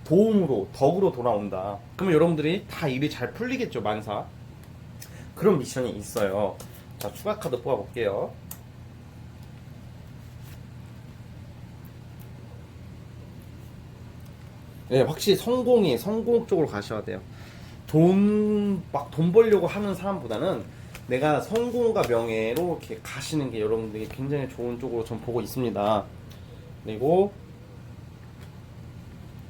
도움으로, 덕으로 돌아온다. 그러면 여러분들이 다 일이 잘 풀리겠죠, 만사. 그런 미션이 있어요. 자, 추가 카드 뽑아볼게요. 네, 확실히 성공 쪽으로 가셔야 돼요. 돈 벌려고 하는 사람보다는 내가 성공과 명예로 이렇게 가시는 게 여러분들이 굉장히 좋은 쪽으로 전 보고 있습니다. 그리고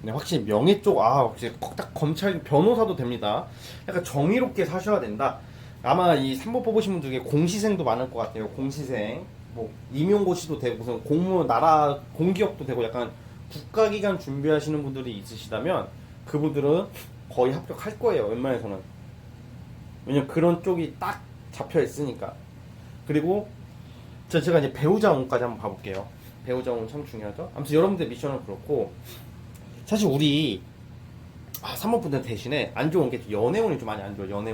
네, 확실히 명예 쪽, 확실히 딱 검찰, 변호사도 됩니다. 약간 정의롭게 사셔야 된다. 아마 이 3번 뽑으신 분 중에 공시생도 많을 것 같아요. 공시생. 뭐, 임용고시도 되고, 무슨 공무원, 나라, 공기업도 되고, 약간 국가기관 준비하시는 분들이 있으시다면, 그분들은 거의 합격할 거예요. 웬만해서는. 왜냐면 그런 쪽이 딱 잡혀 있으니까. 그리고, 제가 이제 배우자운까지 한번 봐볼게요. 배우자운 참 중요하죠. 아무튼 여러분들 미션은 그렇고, 사실 우리 3번 분들 대신에 안 좋은 게 연애운이 좀 많이 안 좋아요.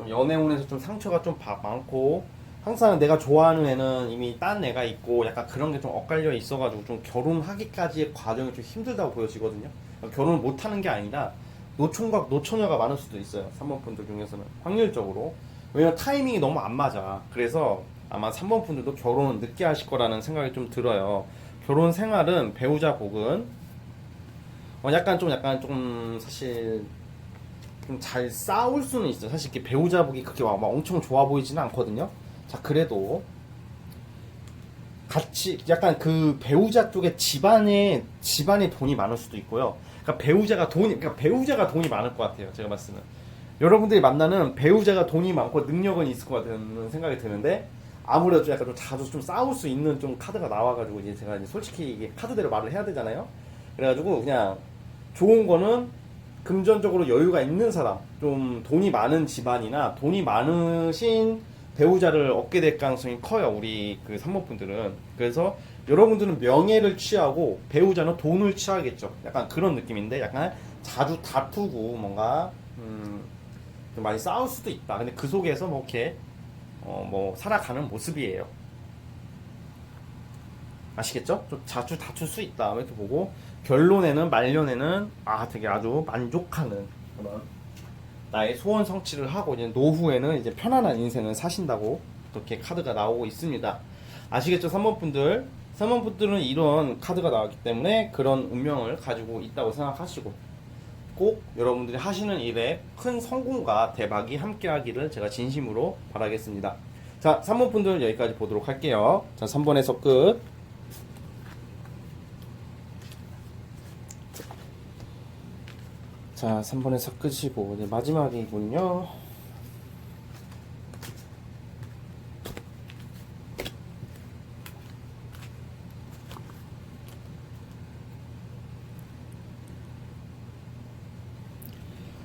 연애운에서 좀 상처가 좀 많고, 항상 내가 좋아하는 애는 이미 딴 애가 있고 약간 그런 게 좀 엇갈려 있어가지고 좀 결혼하기까지의 과정이 좀 힘들다고 보여지거든요. 결혼을 못하는 게 아니라 노총각 노처녀가 많을 수도 있어요. 3번 분들 중에서는 확률적으로. 왜냐면 타이밍이 너무 안 맞아. 그래서 아마 3번 분들도 결혼을 늦게 하실 거라는 생각이 좀 들어요. 결혼 생활은 배우자 복은 약간 좀 사실 좀 잘 싸울 수는 있어요. 사실 이렇게 배우자 복이 그렇게 막 엄청 좋아 보이지는 않거든요. 자, 그래도 같이 약간 그 배우자 쪽에 집안에 돈이 많을 수도 있고요. 그러니까 배우자가 돈이 많을 것 같아요. 제가 봤을 때는 여러분들이 만나는 배우자가 돈이 많고 능력은 있을 것 같다는 생각이 드는데, 아무래도 약간 좀 자주 좀 싸울 수 있는 좀 카드가 나와가지고 이제 제가 이제 솔직히 이게 카드대로 말을 해야 되잖아요. 그래가지고 그냥 좋은 거는 금전적으로 여유가 있는 사람, 좀 돈이 많은 집안이나 돈이 많으신 배우자를 얻게 될 가능성이 커요. 우리 그 산모분들은. 그래서 여러분들은 명예를 취하고 배우자는 돈을 취하겠죠. 약간 그런 느낌인데, 약간 자주 다투고 뭔가 좀 많이 싸울 수도 있다. 근데 그 속에서 뭐 이렇게 뭐 살아가는 모습이에요. 아시겠죠? 좀 자주 다툴 수 있다. 이렇게 보고 결론에는 말년에는 되게 아주 만족하는 그런 나의 소원 성취를 하고 이제 노후에는 이제 편안한 인생을 사신다고 그렇게 카드가 나오고 있습니다. 아시겠죠? 3번분들 3번분들은 이런 카드가 나왔기 때문에 그런 운명을 가지고 있다고 생각하시고 꼭 여러분들이 하시는 일에 큰 성공과 대박이 함께 하기를 제가 진심으로 바라겠습니다. 자, 3번분들 여기까지 보도록 할게요. 자, 3번에서 끝. 자, 3번에서 끝이고 이제 마지막이군요.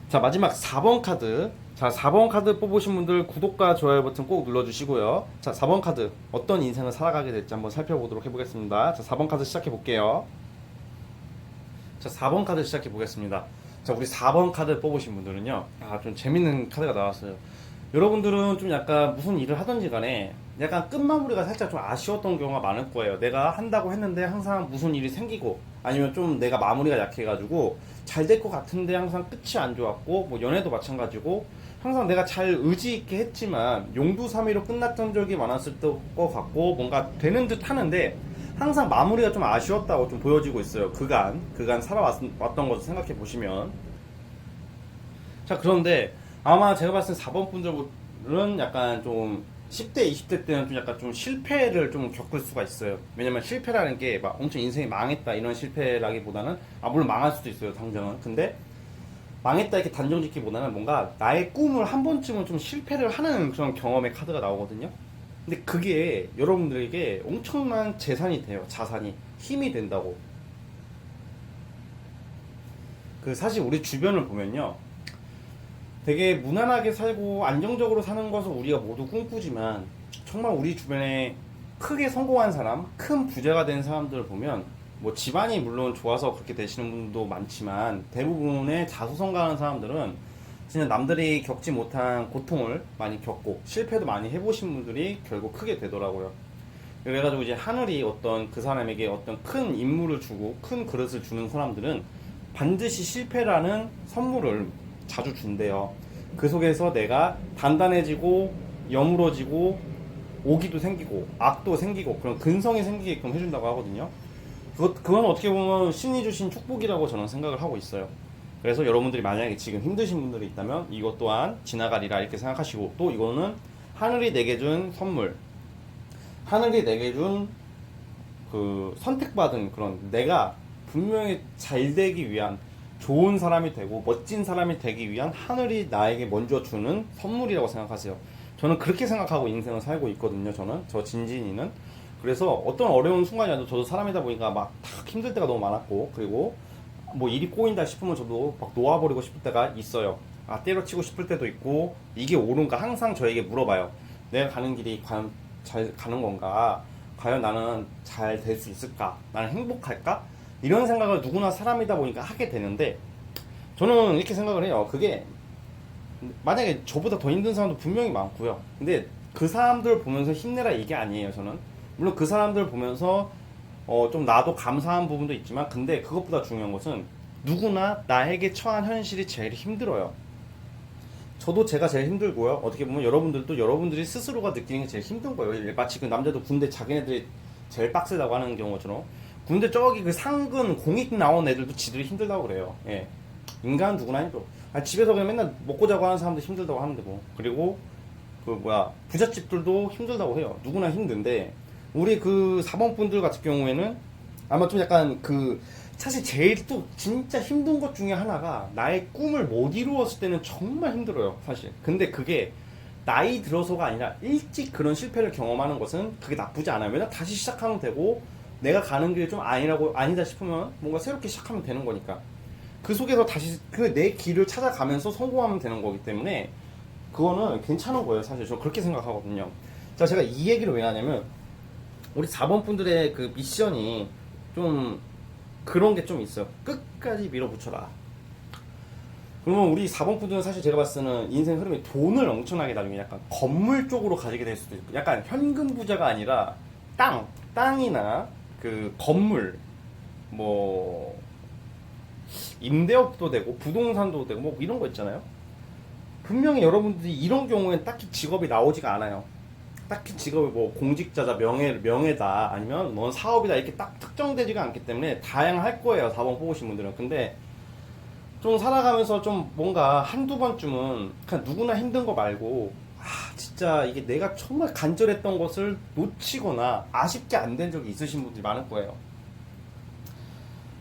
자, 마지막 4번 카드. 자, 4번 카드 뽑으신 분들 구독과 좋아요 버튼 꼭 눌러주시고요. 자, 4번 카드 어떤 인생을 살아가게 될지 한번 살펴보도록 해보겠습니다. 자, 4번 카드 시작해 볼게요. 자, 4번 카드 시작해 보겠습니다. 자, 우리 4번 카드 뽑으신 분들은요, 좀 재밌는 카드가 나왔어요. 여러분들은 좀 약간 무슨 일을 하든지 간에 약간 끝마무리가 살짝 좀 아쉬웠던 경우가 많을 거예요. 내가 한다고 했는데 항상 무슨 일이 생기고 아니면 좀 내가 마무리가 약해가지고 잘 될 것 같은데 항상 끝이 안 좋았고, 뭐 연애도 마찬가지고 항상 내가 잘 의지 있게 했지만 용두사미로 끝났던 적이 많았을 것 같고 뭔가 되는 듯 하는데 항상 마무리가 좀 아쉬웠다고 좀 보여지고 있어요. 그간 살아왔던 것을 생각해 보시면. 자, 그런데 아마 제가 봤을 때 4번 분들은 약간 좀 10대, 20대 때는 좀 약간 좀 실패를 좀 겪을 수가 있어요. 왜냐면 실패라는 게 막 엄청 인생이 망했다 이런 실패라기보다는, 물론 망할 수도 있어요, 당장은. 근데 망했다 이렇게 단정 짓기보다는 뭔가 나의 꿈을 한 번쯤은 좀 실패를 하는 그런 경험의 카드가 나오거든요. 근데 그게 여러분들에게 엄청난 재산이 돼요. 자산이 힘이 된다고. 그 사실 우리 주변을 보면요, 되게 무난하게 살고 안정적으로 사는 것을 우리가 모두 꿈꾸지만 정말 우리 주변에 크게 성공한 사람, 큰 부자가 된 사람들을 보면 뭐 집안이 물론 좋아서 그렇게 되시는 분도 많지만 대부분의 자수성가하는 사람들은 진짜 남들이 겪지 못한 고통을 많이 겪고 실패도 많이 해보신 분들이 결국 크게 되더라고요. 그래가지고 이제 하늘이 어떤 그 사람에게 어떤 큰 임무를 주고 큰 그릇을 주는 사람들은 반드시 실패라는 선물을 자주 준대요. 그 속에서 내가 단단해지고 여물어지고 오기도 생기고 악도 생기고 그런 근성이 생기게끔 해준다고 하거든요. 그건 어떻게 보면 신이 주신 축복이라고 저는 생각을 하고 있어요. 그래서 여러분들이 만약에 지금 힘드신 분들이 있다면 이것 또한 지나가리라 이렇게 생각하시고, 또 이거는 하늘이 내게 준 선물, 하늘이 내게 준 그 선택받은 그런 내가 분명히 잘 되기 위한 좋은 사람이 되고 멋진 사람이 되기 위한 하늘이 나에게 먼저 주는 선물이라고 생각하세요. 저는 그렇게 생각하고 인생을 살고 있거든요. 저 진진이는. 그래서 어떤 어려운 순간이 와도 저도 사람이다 보니까 막 힘들 때가 너무 많았고, 그리고 뭐 일이 꼬인다 싶으면 저도 막 놓아버리고 싶을 때가 있어요. 때려치고 싶을 때도 있고, 이게 옳은가 항상 저에게 물어봐요. 내가 가는 길이 과연 잘 가는 건가? 과연 나는 잘 될 수 있을까? 나는 행복할까? 이런 생각을 누구나 사람이다 보니까 하게 되는데, 저는 이렇게 생각을 해요. 그게 만약에 저보다 더 힘든 사람도 분명히 많고요. 근데 그 사람들 보면서 힘내라 이게 아니에요. 저는 물론 그 사람들 보면서 좀 나도 감사한 부분도 있지만, 근데 그것보다 중요한 것은 누구나 나에게 처한 현실이 제일 힘들어요. 저도 제가 제일 힘들고요. 어떻게 보면 여러분들도 여러분들이 스스로가 느끼는 게 제일 힘든 거예요. 마치 그 남자도 군대 자기네들이 제일 빡세다고 하는 경우처럼, 군대 저기 그 상근 공익 나온 애들도 지들이 힘들다고 그래요. 예. 인간 누구나 힘들어. 집에서 그냥 맨날 먹고 자고 하는 사람도 힘들다고 하는데 뭐. 그리고 부잣집들도 힘들다고 해요. 누구나 힘든데, 우리 그 4번 분들 같은 경우에는 아마 좀 약간 사실 제일 또 진짜 힘든 것 중에 하나가 나의 꿈을 못 이루었을 때는 정말 힘들어요, 사실. 근데 그게 나이 들어서가 아니라 일찍 그런 실패를 경험하는 것은 그게 나쁘지 않아요. 왜냐면 다시 시작하면 되고, 내가 가는 길이 좀 아니다 싶으면 뭔가 새롭게 시작하면 되는 거니까. 그 속에서 다시 그 내 길을 찾아가면서 성공하면 되는 거기 때문에 그거는 괜찮은 거예요. 사실 저 그렇게 생각하거든요. 자, 제가 이 얘기를 왜 하냐면 우리 4번 분들의 그 미션이 좀 그런 게 좀 있어요. 끝까지 밀어붙여라. 그러면 우리 4번 분들은 사실 제가 봤을 때는 인생 흐름이 돈을 엄청나게 나중에 약간 건물 쪽으로 가지게 될 수도 있고, 약간 현금 부자가 아니라 땅이나 그 건물, 뭐 임대업도 되고 부동산도 되고 뭐 이런 거 있잖아요. 분명히 여러분들이 이런 경우엔 딱히 직업이 나오지가 않아요. 딱히 직업이 뭐 공직자다, 명예다, 아니면 뭐 사업이다 이렇게 딱 특정되지가 않기 때문에 다양할 거예요. 4번 뽑으신 분들은. 근데 좀 살아가면서 좀 뭔가 한두 번쯤은 그냥 누구나 힘든 거 말고 진짜 이게 내가 정말 간절했던 것을 놓치거나 아쉽게 안 된 적이 있으신 분들이 많을 거예요.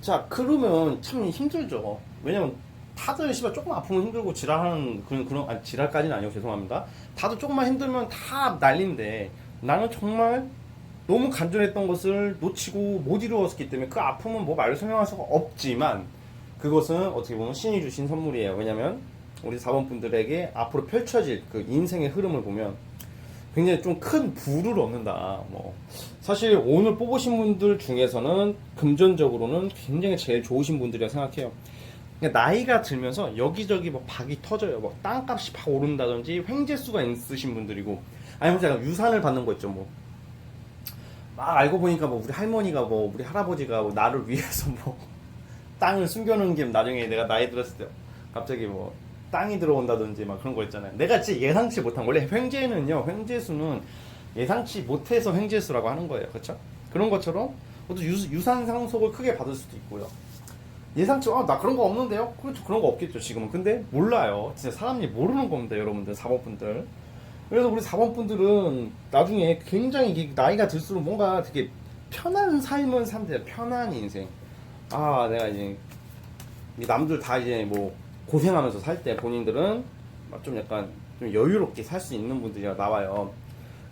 자, 그러면 참 힘들죠. 왜냐면 다들 씨발 조금 아프면 힘들고 지랄하는 그런 아니, 지랄까지는 아니고 죄송합니다. 다들 조금만 힘들면 다 난리인데 나는 정말 너무 간절했던 것을 놓치고 못 이루었기 때문에 그 아픔은 뭐 말로 설명할 수가 없지만 그것은 어떻게 보면 신이 주신 선물이에요. 왜냐면 우리 4번 분들에게 앞으로 펼쳐질 그 인생의 흐름을 보면 굉장히 좀 큰 부를 얻는다. 뭐 사실 오늘 뽑으신 분들 중에서는 금전적으로는 굉장히 제일 좋으신 분들이라 생각해요. 그러니까 나이가 들면서 여기저기 뭐 박이 터져요. 뭐 땅값이 팍 오른다든지 횡재수가 있으신 분들이고, 아니면 제가 유산을 받는 거 있죠. 뭐 막 알고 보니까 뭐 우리 할머니가 뭐 우리 할아버지가 뭐 나를 위해서 뭐 땅을 숨겨놓은 게 나중에 내가 나이 들었을 때 갑자기 뭐 땅이 들어온다든지 막 그런 거 있잖아요. 내가 진짜 예상치 못한, 원래 횡재수는 예상치 못해서 횡재수라고 하는 거예요. 그렇죠? 그런 것처럼 또 유산 상속을 크게 받을 수도 있고요. 예상치 나 그런 거 없는데요? 그렇죠. 그런 거 없겠죠 지금은. 근데 몰라요. 진짜 사람이 모르는 겁니다 여러분들. 4번 분들. 그래서 우리 4번 분들은 나중에 굉장히 이게 나이가 들수록 뭔가 되게 편한 삶을 산대요. 편한 인생. 내가 이제 남들 다 이제 뭐 고생하면서 살 때 본인들은 좀 약간 좀 여유롭게 살 수 있는 분들이 나와요.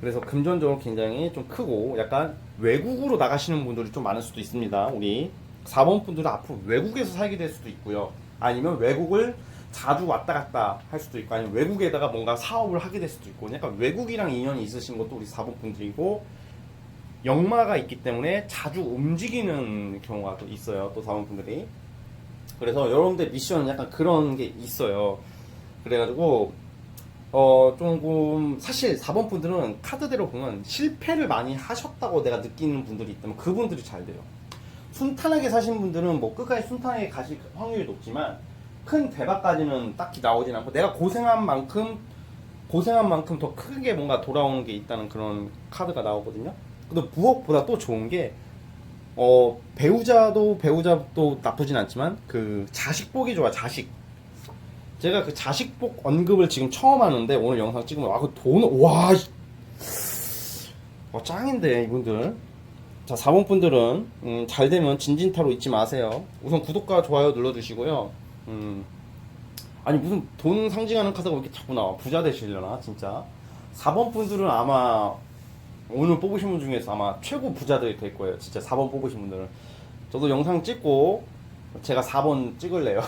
그래서 금전적으로 굉장히 좀 크고 약간 외국으로 나가시는 분들이 좀 많을 수도 있습니다. 우리 4번 분들은 앞으로 외국에서 살게 될 수도 있고요. 아니면 외국을 자주 왔다 갔다 할 수도 있고, 아니면 외국에다가 뭔가 사업을 하게 될 수도 있고, 약간 외국이랑 인연이 있으신 것도 우리 4번 분들이고, 역마가 있기 때문에 자주 움직이는 경우가 또 있어요. 또 4번 분들이. 그래서 여러분들 미션은 약간 그런 게 있어요. 그래가지고 조금 사실 4번 분들은 카드대로 보면 실패를 많이 하셨다고 내가 느끼는 분들이 있다면 그분들이 잘 돼요. 순탄하게 사신 분들은 뭐 끝까지 순탄하게 가실 확률이 높지만 큰 대박까지는 딱히 나오진 않고, 내가 고생한 만큼 더 크게 뭔가 돌아오는 게 있다는 그런 카드가 나오거든요. 근데 무엇보다 또 좋은 게 배우자도 나쁘진 않지만 그 자식복이 좋아. 자식. 제가 그 자식복 언급을 지금 처음 하는데 오늘 영상 찍으면 그 돈을 짱인데 이분들. 자, 4번 분들은 잘 되면 진진타로 잊지 마세요. 우선 구독과 좋아요 눌러주시고요. 아니 무슨 돈 상징하는 카드가 왜 이렇게 자꾸 나와? 부자 되시려나 진짜. 4번 분들은 아마 오늘 뽑으신 분 중에서 아마 최고 부자들이 될 거예요. 진짜 4번 뽑으신 분들은. 저도 영상 찍고 제가 4번 찍을래요.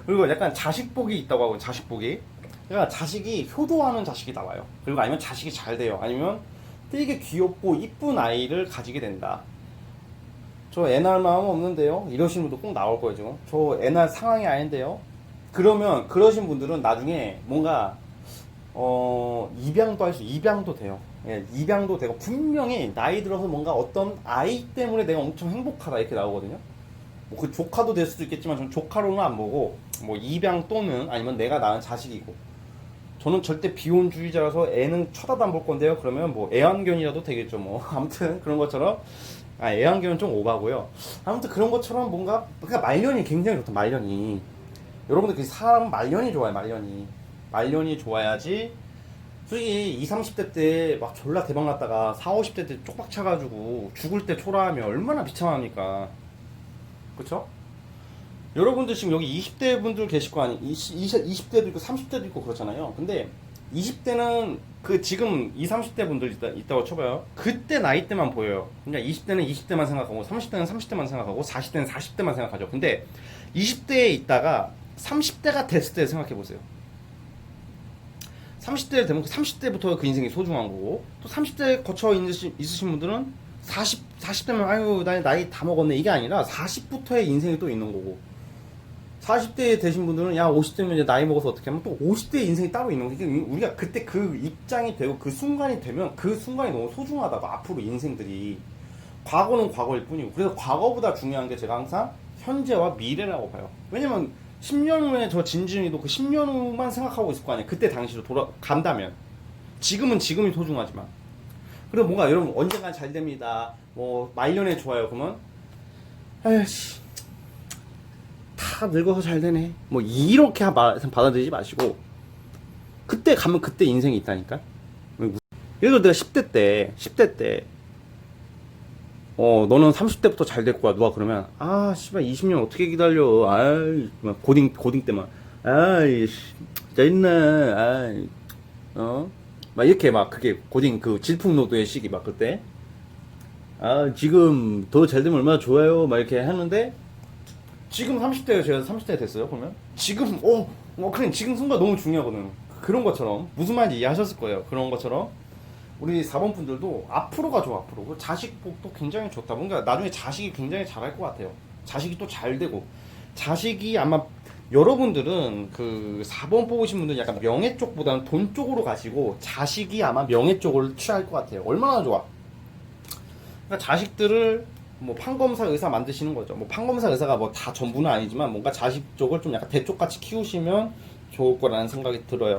그리고 약간 자식복이 있다고 하고, 자식복이. 그러니까 자식이 효도하는 자식이 나와요. 그리고 아니면 자식이 잘 돼요. 아니면 되게 귀엽고 이쁜 아이를 가지게 된다. 저 애 낳을 마음 없는데요? 이러신 분도 꼭 나올 거예요, 지금. 저 애 낳을 상황이 아닌데요? 그러면 그러신 분들은 나중에 뭔가 입양도 돼요. 예, 입양도 되고 분명히 나이 들어서 뭔가 어떤 아이 때문에 내가 엄청 행복하다 이렇게 나오거든요. 뭐 그 조카도 될 수도 있겠지만 저는 조카로는 안 보고 뭐 입양 또는 아니면 내가 낳은 자식이고, 저는 절대 비혼주의자라서 애는 쳐다도 안 볼 건데요. 그러면 뭐 애완견이라도 되겠죠 뭐. 아무튼 그런 것처럼 애완견은 좀 오바고요. 아무튼 그런 것처럼 뭔가 그러니까 말년이 굉장히 좋다. 말년이 여러분들 그 사람 말년이 좋아요. 말년이 좋아야지. 솔직히 20, 30대 때 막 졸라 대박 났다가 40, 50대 때 쪽박 차가지고 죽을 때 초라하면 얼마나 비참합니까? 그쵸? 여러분들 지금 여기 20대 분들 계실 거 아니, 20대도 있고 30대도 있고 그렇잖아요. 근데 20대는 그 지금 20, 30대 분들 있다고 쳐봐요. 그때 나이대만 보여요. 그러니까 20대는 20대만 생각하고 30대는 30대만 생각하고 40대는 40대만 생각하죠. 근데 20대에 있다가 30대가 됐을 때 생각해 보세요. 30대를 되면 30대부터 그 인생이 소중한 거고, 또 30대 거쳐 있으신 분들은 40대면 아유 나이 다 먹었네 이게 아니라 40부터의 인생이 또 있는 거고, 40대 되신 분들은 야 50대면 이제 나이 먹어서 어떻게 하면 또 50대의 인생이 따로 있는 거니까 우리가 그때 그 입장이 되고 그 순간이 되면 그 순간이 너무 소중하다고. 앞으로 인생들이 과거는 과거일 뿐이고, 그래서 과거보다 중요한 게 제가 항상 현재와 미래라고 봐요. 왜냐면 10년 후에 저 진진이도 그 10년 후만 생각하고 있을 거 아니에요. 그때 당시로 돌아간다면. 지금은 지금이 소중하지만. 그리고 뭔가 여러분 언젠간 잘 됩니다, 뭐 말년에 좋아요 그러면 에이씨 다 늙어서 잘 되네 뭐 이렇게 받아들이지 마시고, 그때 가면 그때 인생이 있다니까. 예를 들어 내가 10대 때 너는 30대부터 잘 될 거야 누가 그러면 아 씨발 20년 어떻게 기다려 아이 막 고딩 때만 아이 진짜 있네 아이 막 이렇게 막 그게 고딩 그 질풍노도의 시기 막 그때 아 지금 더 잘 되면 얼마나 좋아요 막 이렇게 하는데, 지금 30대예요. 제가 30대 됐어요 그러면 지금 그래 지금 순간 너무 중요하거든. 그런 것처럼 무슨 말인지 이해하셨을 거예요. 그런 것처럼 우리 4번 분들도 앞으로가 좋아. 앞으로 자식 복도 굉장히 좋다. 뭔가 나중에 자식이 굉장히 잘할 것 같아요. 자식이 또 잘 되고, 자식이 아마 여러분들은 그 4번 뽑으신 분들은 약간 명예 쪽보다는 돈 쪽으로 가시고, 자식이 아마 명예 쪽을 취할 것 같아요. 얼마나 좋아. 그러니까 자식들을 뭐 판검사 의사 만드시는 거죠. 뭐 판검사 의사가 뭐 다 전부는 아니지만 뭔가 자식 쪽을 좀 약간 대쪽같이 키우시면 좋을 거라는 생각이 들어요.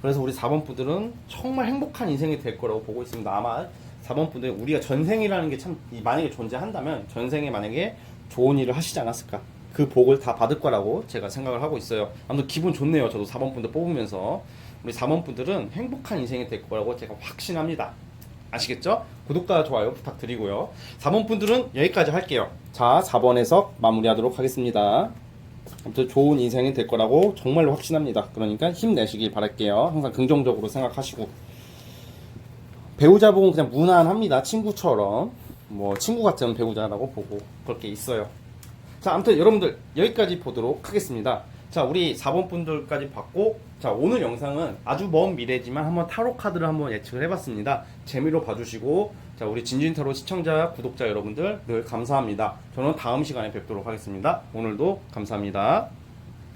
그래서 우리 4번 분들은 정말 행복한 인생이 될 거라고 보고 있습니다. 아마 4번 분들 우리가 전생이라는 게 참 만약에 존재한다면 전생에 만약에 좋은 일을 하시지 않았을까, 그 복을 다 받을 거라고 제가 생각을 하고 있어요. 아무튼 기분 좋네요. 저도 4번 분들 뽑으면서 우리 4번 분들은 행복한 인생이 될 거라고 제가 확신합니다. 아시겠죠? 구독과 좋아요 부탁드리고요. 4번 분들은 여기까지 할게요. 자, 4번에서 마무리하도록 하겠습니다. 아무튼 좋은 인생이 될 거라고 정말로 확신합니다. 그러니까 힘내시길 바랄게요. 항상 긍정적으로 생각하시고, 배우자분은 그냥 무난합니다. 친구처럼 뭐 친구 같은 배우자라고 보고 그렇게 있어요. 자, 아무튼 여러분들 여기까지 보도록 하겠습니다. 자, 우리 4번 분들까지 봤고, 자, 오늘 영상은 아주 먼 미래지만 한번 타로 카드를 한번 예측을 해봤습니다. 재미로 봐주시고, 자, 우리 진진타로 시청자, 구독자 여러분들 늘 감사합니다. 저는 다음 시간에 뵙도록 하겠습니다. 오늘도 감사합니다.